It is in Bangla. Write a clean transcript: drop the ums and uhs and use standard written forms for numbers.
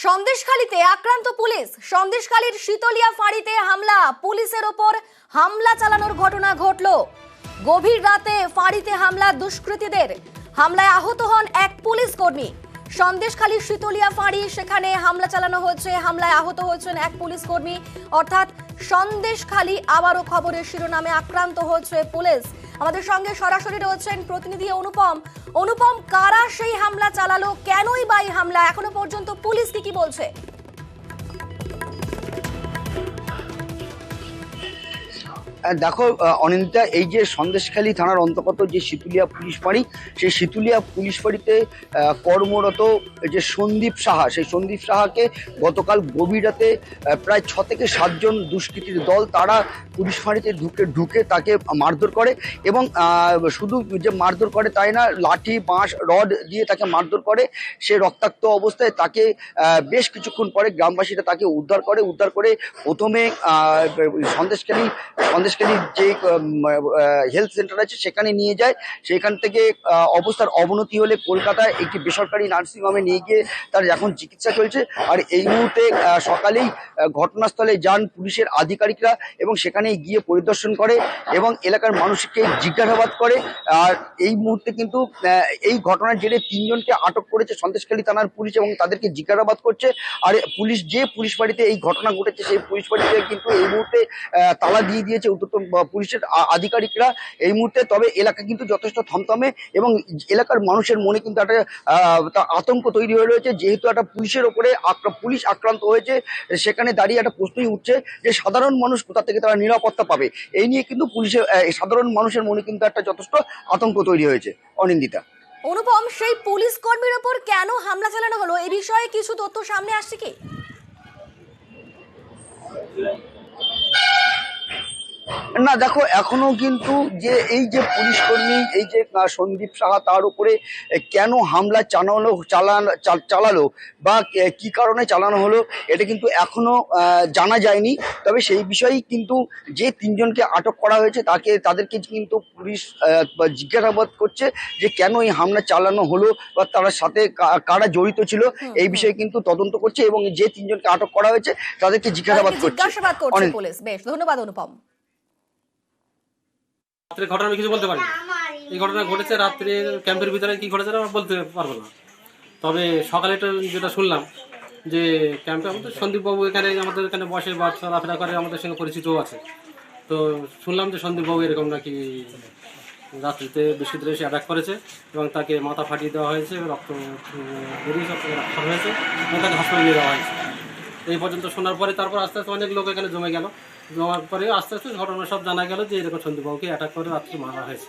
সন্দেশখালীতে আক্রান্ত পুলিশ। সন্দেশখালীর শীতলিয়া ফাঁড়িতে হামলা, পুলিশের ওপর হামলা চালানোর ঘটনা ঘটলো। গভীর রাতে ফাঁড়িতে হামলা দুষ্কৃতীদের। হামলায় আহত হন এক পুলিশ কর্মী। সন্দেশখালীর শীতলিয়া ফাঁড়ি, সেখানে হামলা চালানো হয়েছে। হামলায় আহত হয়েছেন এক পুলিশ কর্মী। অর্থাৎ সন্দেশখালী আবারও খবরের শিরোনামে আক্রান্ত হয়েছে পুলিশ। আমাদের সঙ্গে সরাসরি রয়েছেন প্রতিনিধি অনুপম। অনুপম, কারা সেই হামলা চালালো, কেনই বা এই হামলা, এখনো পর্যন্ত পুলিশ কি বলছে? দেখো অনিন্দিতা, এই যে সন্দেশখালী থানার অন্তর্গত যে শীতলিয়া পুলিশ ফাঁড়ি, সেই শীতলিয়া পুলিশ ফাঁড়িতে কর্মরত যে সন্দীপ সাহা, সেই সন্দীপ সাহাকে গতকাল গভীর রাতে প্রায় 6 থেকে 7 জন দুষ্কৃতীর দল তারা পুলিশ ফাঁড়িতে ঢুকে তাকে মারধর করে। এবং শুধু যে মারধর করে তাই না, লাঠি বাঁশ রড দিয়ে তাকে মারধর করে। সে রক্তাক্ত অবস্থায় তাকে বেশ কিছুক্ষণ পরে গ্রামবাসীরা তাকে উদ্ধার করে প্রথমে সন্দেশখালী যে হেলথ সেন্টার আছে সেখানে নিয়ে যায়। সেখান থেকে অবস্থার অবনতি হলে কলকাতায় একটি বেসরকারি নার্সিংহোমে নিয়ে গিয়ে তার এখন চিকিৎসা চলছে। আর এই মুহূর্তে সকালেই ঘটনাস্থলে যান পুলিশের আধিকারিকরা এবং সেখানে গিয়ে পরিদর্শন করে এবং এলাকার মানুষকে জিজ্ঞাসাবাদ করে। আর এই মুহূর্তে কিন্তু এই ঘটনার জেরে 3 জনকে আটক করেছে সন্দেশখালী থানার পুলিশ এবং তাদেরকে জিজ্ঞাসাবাদ করছে। আর পুলিশ বাড়িতে এই ঘটনা ঘটেছে, সেই পুলিশ বাড়িতে কিন্তু এই মুহূর্তে তালা দিয়ে দিয়েছে ঊর্ধ্বতন পুলিশের আধিকারিকরা এই মুহূর্তে। তবে এলাকা কিন্তু যথেষ্ট থমথমে এবং এলাকার মানুষের মনে কিন্তু একটা আতঙ্ক তৈরি হয়ে রয়েছে, যেহেতু একটা পুলিশের ওপরে পুলিশ আক্রান্ত হয়েছে। সেখানে দাঁড়িয়ে একটা প্রশ্নই উঠছে যে সাধারণ মানুষ কোথা থেকে তারা নিরাপত্তা পাবে। এই নিয়ে কিন্তু সাধারণ মানুষের মনে কিন্তু একটা যথেষ্ট আতঙ্ক তৈরি হয়েছে। অনিন্দিতা। অনুপম, সেই পুলিশ কর্মীর ওপর কেন হামলা চালানো হলো, এই বিষয়ে কিছু তথ্য সামনে আসছে কি? না, দেখো এখনো কিন্তু যে এই যে পুলিশ কর্মী, এই যে সন্দীপ সাহা, তার উপরে কেন হামলা চালালো বা কি কারণে চালানো হলো, এটা কিন্তু এখনো জানা যায়নি। তবে সেই বিষয়েই কিন্তু যে 3 জনকে আটক করা হয়েছে তাদেরকে কিন্তু পুলিশ জিজ্ঞাসাবাদ করছে যে কেন এই হামলা চালানো হলো বা তার সাথে কারা জড়িত ছিল, এই বিষয়ে কিন্তু তদন্ত করছে এবং যে 3 জনকে আটক করা হয়েছে তাদেরকে জিজ্ঞাসাবাদ করছে পুলিশ। বেশ, ধন্যবাদ অনুপম। রাত্রে ঘটনা আমি কিছু বলতে পারি না। এই ঘটনা ঘটেছে রাত্রে ক্যাম্পের ভিতরে, কি ঘটেছে আমরা বলতে পারবো না। তবে সকালে যেটা শুনলাম যে ক্যাম্পে আমাদের সন্দীপবাবু আমাদের এখানে বসে বা চলাফেরা করে, আমাদের সঙ্গে পরিচিতও আছে। তো শুনলাম যে সন্দীপবাবু এরকম নাকি রাত্রিতে দুষ্কৃতীরা এসে অ্যাটাক করেছে এবং তাকে মাথা ফাটিয়ে দেওয়া হয়েছে, রক্ত বেরিয়ে রক্ত হয়েছে এবং তাকে হাসপাতালে নিয়ে দেওয়া হয়েছে। এই পর্যন্ত শোনার পরে তারপর আস্তে আস্তে অনেক লোক এখানে জমার পরে আস্তে আস্তে ঘটনা সব জানা গেল যে এরকম সন্দীপবাবুকে অ্যাটাক করে রাত্রে মারা হয়েছে।